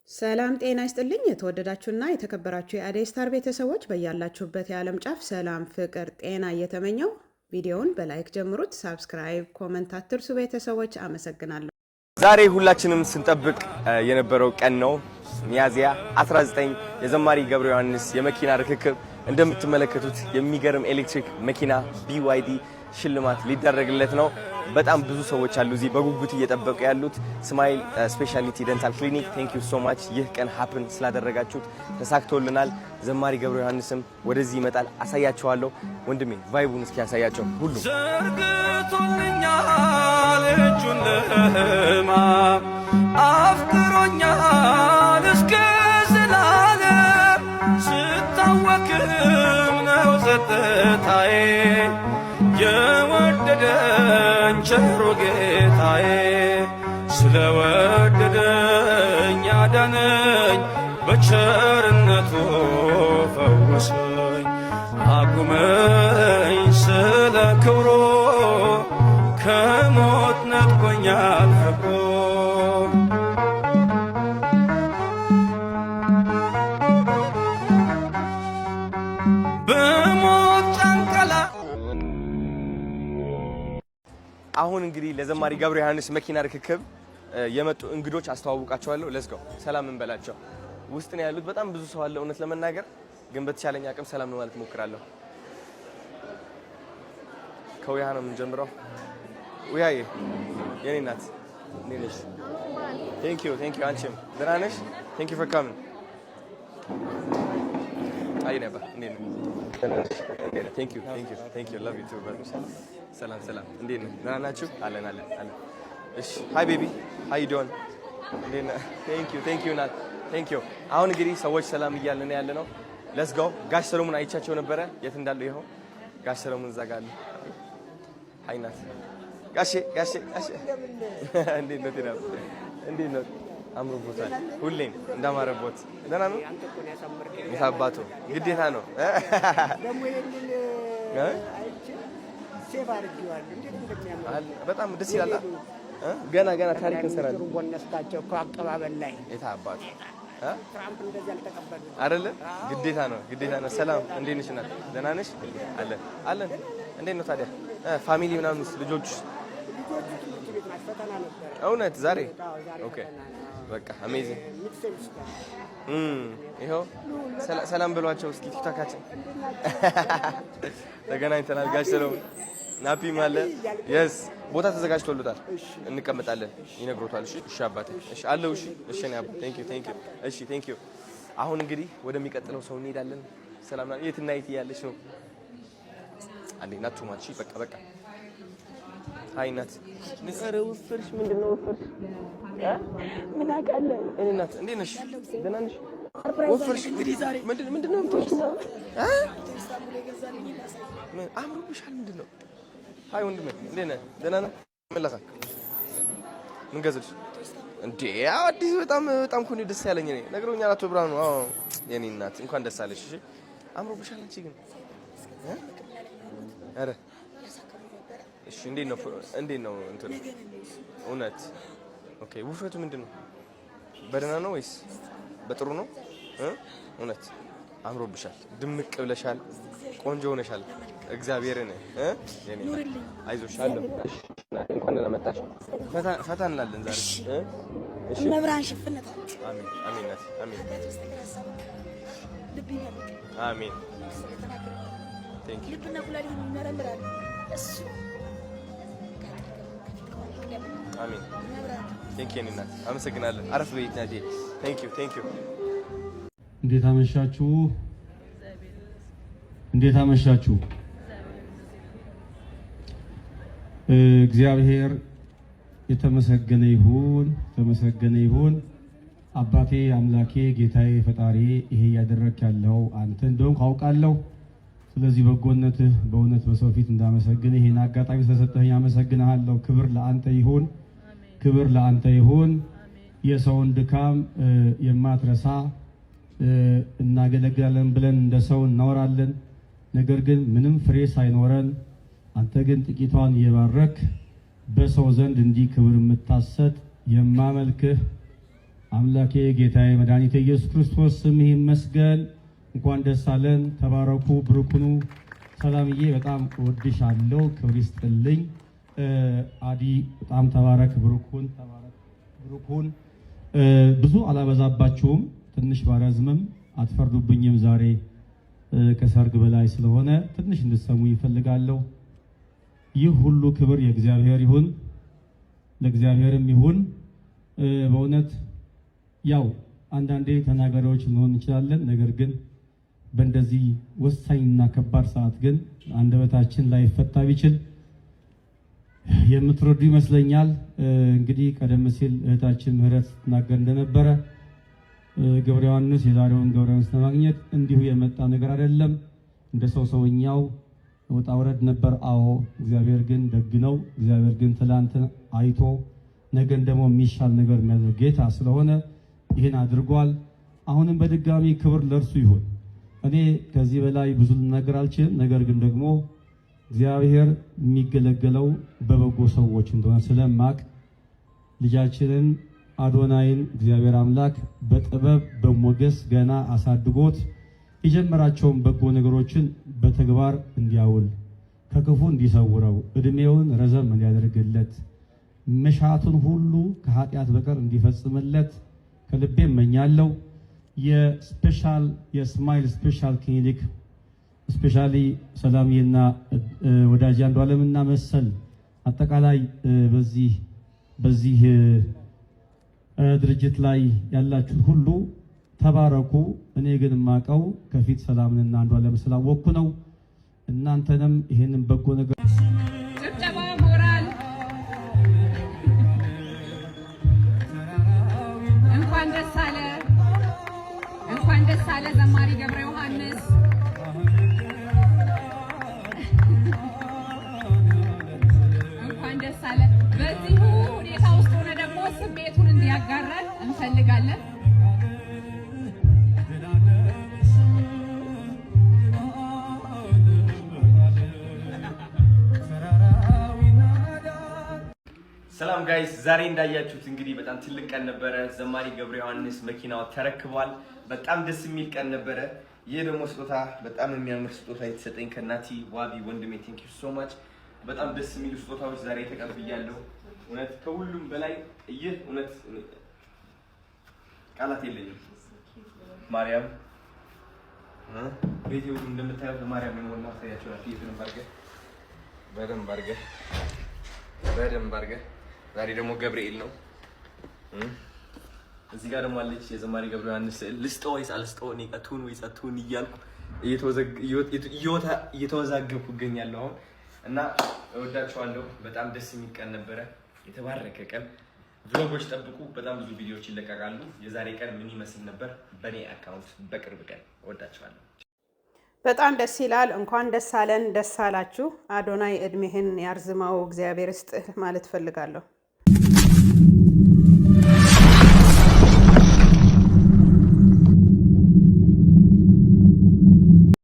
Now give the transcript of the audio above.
ሰላም ጤና ይስጥልኝ የተወደዳችሁና የተከበራችሁ የአደይ ስታር ቤተሰቦች በያላችሁበት የዓለም ጫፍ ሰላም፣ ፍቅር፣ ጤና እየተመኘው ቪዲዮውን በላይክ ጀምሩት። ሳብስክራይብ፣ ኮሜንት አትርሱ። ቤተሰቦች አመሰግናለሁ። ዛሬ ሁላችንም ስንጠብቅ የነበረው ቀን ነው። ሚያዝያ 19 የዘማሪ ገብረ ዮሐንስ የመኪና ርክክብ። እንደምትመለከቱት የሚገርም ኤሌክትሪክ መኪና BYD ሽልማት ሊደረግለት ነው። በጣም ብዙ ሰዎች አሉ እዚህ በጉጉት እየጠበቁ ያሉት። ስማይል ስፔሻሊቲ ዴንታል ክሊኒክ ቴንክ ዩ ሶ ማች። ይህ ቀን ሀፕን ስላደረጋችሁት ተሳክቶልናል። ዘማሪ ገብረ ዮሐንስም ወደዚህ ይመጣል፣ አሳያቸዋለሁ። ወንድሜ ቫይቡን እስኪ ያሳያቸው። ሁሉም ዘርግቶልኛል እጁን ለሕማም አፍቅሮኛል እስከ ዘላለም ስታወክም ነው ጸጥታዬ የወደደኝ ቸሩ ጌታዬ ስለወደደኝ ያዳነኝ በቸርነቱ ፈወሰኝ አቁመኝ ስለ ክብሮ ከሞት ነጥቆኛል ፍቅሮ አሁን እንግዲህ ለዘማሪ ገብረ ዮሐንስ መኪና ርክክብ የመጡ እንግዶች አስተዋውቃቸዋለሁ። ለስ ጎ ሰላም እንበላቸው። ውስጥ ነው ያሉት። በጣም ብዙ ሰው አለ። እውነት ለመናገር ግን በተቻለኝ አቅም ሰላም ነው ማለት ሞክራለሁ። ከውያ ነው የምንጀምረው። ውያዬ የኔ ናት። እንዴት ነሽ? ቴንክ ዩ አንቺም ደህና ነሽ? ቴንክ ዩ ፎር ካሚንግ። አይ ነበር እንዴት ነው? ቴንክ ዩ ላቭ ዩ ቱ ብራዘር። ሰላም እንዴት ነው? ደህና ናችሁ? አለን። እሺ ሃይ ቤቢ ሃይ ዩ ዶን? እንዴት ነህ? ቴንክ ዩ ናት። ቴንክ ዩ። አሁን እንግዲህ ሰዎች ሰላም እያልን ያለ ነው። ሌትስ ጎ። ጋሽ ሰለሞን አይቻቸው ነበረ። የት እንዳሉ ይኸው ጋሽ ሰለሞን እዛ ጋር አለ። ሃይ ናት። ጋሼ እንዴት ነው? እንዴት ነው? አምሮቦታል። ሁሌም እንዳማረቦት። ደህና ነው? የታባቱ ግዴታ ነው ደግሞ ይሄንን ሴቭ አድርጌዋለሁ። እንዴት እንደሚያምር በጣም ደስ ይላል። ገና ታሪክ እንሰራለን። ወነስታቸው ከአቀባበል ላይ የታባቱ ትራምፕ እንደዚህ አልተቀበሉ አይደለ? ግዴታ ነው። ሰላም እንዴት ነሽ? እናት ደህና ነሽ? አለን። እንዴት ነው ታዲያ ፋሚሊ ምናምን ልጆች ፈተና ነበር። እውነት ዛሬ ኦኬ በቃ አሜዚንግ። ይኸው ሰላም ብሏቸው እስኪ ቲክቶካችን ተገናኝተናል። ጋሽ ሰለሞን ናፒም አለ። የስ ቦታ ተዘጋጅቶልታል። እንቀመጣለን ይነግሮታል። እሺ አባቴ እሺ አለው። እሺ ነው አባ ቴንክ ዩ። አሁን እንግዲህ ወደሚቀጥለው ሰው እንሄዳለን። ሰላም ናት። የት እና የት ያለች ነው? አንዴ ናቱ ማቺ በቃ ሃይ ናት። ንቀረ ወፍርሽ ምንድነው ወፍርሽ? ምን አውቃለሁ እኔ ናት። እንዴት ነሽ? ደህና ነሽ? ወፍርሽ እንግዲህ ዛሬ ምንድነው የምትወስጂው? ምን አምሮብሻል? ምንድነው? ሃይ ወንድሜ እንዴት ነህ? ደህና ነህ? ምን ላካ ምን ገዝልሽ እንዴ? አዲስ በጣም እኮ ነው ደስ ያለኝ። እኔ ነግሮኛል አቶ ብርሃኑ። አዎ የኔ እናት እንኳን ደስ አለሽ። እሺ አምሮብሻል። አንቺ ግን አረ እሺ እንዴት ነው እንትን እውነት? ኦኬ ውፍረቱ ምንድነው? በደህና ነው ወይስ በጥሩ ነው? እውነት አምሮብሻል፣ ድምቅ ብለሻል፣ ቆንጆ ሆነሻል። እግዚአብሔርን የኔ አይዞሽ አለው። እሺ እንኳን ለመጣሽ ፈታ እንላለን ዛሬ። እሺ መብራን ሽፍነት። አሜን ናት። አሜን ቴንክ ዩ። ልብና ኩላሊት ይመረምራል እሱ። አሜን ቴንክ ዩ እናት። አመሰግናለሁ። አረፍ በይ እናቴ። ቴንክ ዩ። እንዴት አመሻችሁ? እግዚአብሔር የተመሰገነ ይሁን። አባቴ አምላኬ ጌታዬ ፈጣሪ ይሄ ያደረክ ያለው አንተ እንደሆንክ አውቃለሁ። ስለዚህ በጎነትህ በእውነት በሰው ፊት እንዳመሰግን ይሄን አጋጣሚ ስለሰጠኸኝ አመሰግናለሁ። ክብር ለአንተ ይሁን። የሰውን ድካም የማትረሳ እናገለግላለን ብለን እንደ ሰው እናወራለን። ነገር ግን ምንም ፍሬ ሳይኖረን አንተ ግን ጥቂቷን የባረክ በሰው ዘንድ እንዲህ ክብር የምታሰጥ የማመልክህ አምላኬ ጌታዬ መድኃኒቴ ኢየሱስ ክርስቶስ ስምህ ይመስገን። እንኳን ደስ አለን። ተባረኩ፣ ብሩክኑ። ሰላምዬ በጣም እወድሻለሁ፣ ክብር ይስጥልኝ። አዲ በጣም ተባረክ፣ ብሩክሁን፣ ተባረክ፣ ብሩክሁን። ብዙ አላበዛባችሁም፣ ትንሽ ባረዝምም አትፈርዱብኝም። ዛሬ ከሰርግ በላይ ስለሆነ ትንሽ እንድትሰሙ ይፈልጋለሁ። ይህ ሁሉ ክብር የእግዚአብሔር ይሁን፣ ለእግዚአብሔርም ይሁን። በእውነት ያው አንዳንዴ ተናጋሪዎች ልንሆን እንችላለን። ነገር ግን በእንደዚህ ወሳኝና ከባድ ሰዓት ግን አንደበታችን ላይ ፈታ ቢችል የምትረዱ ይመስለኛል። እንግዲህ ቀደም ሲል እህታችን ምህረት ስትናገር እንደነበረ ገብረ ዮሐንስ የዛሬውን ገብረ ዮሐንስ ለማግኘት እንዲሁ የመጣ ነገር አይደለም። እንደ ሰውኛው ወጣ ወረድ ነበር። አዎ፣ እግዚአብሔር ግን ደግ ነው። እግዚአብሔር ግን ትላንትን አይቶ ነገን ደግሞ የሚሻል ነገር የሚያደርግ ጌታ ስለሆነ ይህን አድርጓል። አሁንም በድጋሚ ክብር ለእርሱ ይሁን። እኔ ከዚህ በላይ ብዙ ልናገር አልችልም። ነገር ግን ደግሞ እግዚአብሔር የሚገለገለው በበጎ ሰዎች እንደሆነ ስለማቅ ልጃችንን አዶናይን እግዚአብሔር አምላክ በጥበብ በሞገስ ገና አሳድጎት የጀመራቸውን በጎ ነገሮችን በተግባር እንዲያውል ከክፉ እንዲሰውረው እድሜውን ረዘም እንዲያደርግለት መሻቱን ሁሉ ከኃጢአት በቀር እንዲፈጽምለት ከልቤ እመኛለሁ። የስማይል ስፔሻል ክሊኒክ ስፔሻሊ ሰላምዬና ወዳጅ አንዱዓለምና መሰል አጠቃላይ በዚህ ድርጅት ላይ ያላችሁ ሁሉ ተባረኩ። እኔ ግን የማውቀው ከፊት ሰላምንና አንዱዓለም ስላወቅኩ ነው። እናንተንም ይሄንን በጎ ነገር ጭብጨባ፣ ሞራል እንኳን ደስ አለ፣ እንኳን ደስ አለ ዘማሪ ገብረ ዮሐንስ። እንኳን ደስ አለ። በዚሁ ሁኔታ ውስጥ ሆነ ደግሞ ስሜቱን እንዲያጋራን እንፈልጋለን። ሰላም ጋይስ፣ ዛሬ እንዳያችሁት እንግዲህ በጣም ትልቅ ቀን ነበረ። ዘማሪ ገብረ ዮሐንስ መኪናው ተረክቧል። በጣም ደስ የሚል ቀን ነበረ። ይህ ደግሞ ስጦታ በጣም የሚያምር ስጦታ የተሰጠኝ ከናቲ ዋቢ ወንድሜ፣ ቴንክ ዩ ሶ ማች። በጣም ደስ የሚሉ ስጦታዎች ዛሬ ተቀብያለሁ። እውነት ከሁሉም በላይ ይህ እውነት ቃላት የለኝም። ማርያም ቤቴ ሁሉ እንደምታዩት ለማርያም የሞላ ማሳያቸው ናት። ይሄንን በደንብ አድርገህ ዛሬ ደግሞ ገብርኤል ነው። እዚህ ጋር ደግሞ አለች የዘማሪ ገብረ ዮሐንስ ስዕል። ልስጠው ወይስ አልስጠው? እኔ ቀቱን ወይስ አቱን እያልኩ እየተወዛገብኩ እገኛለሁ አሁን እና እወዳችኋለሁ። በጣም ደስ የሚል ቀን ነበረ፣ የተባረከ ቀን። ቭሎጎች ጠብቁ፣ በጣም ብዙ ቪዲዮዎች ይለቀቃሉ። የዛሬ ቀን ምን ይመስል ነበር በእኔ አካውንት በቅርብ ቀን። እወዳችኋለሁ። በጣም ደስ ይላል። እንኳን ደስ አለን፣ ደስ አላችሁ። አዶናይ እድሜህን ያርዝመው፣ እግዚአብሔር ይስጥህ ማለት ፈልጋለሁ።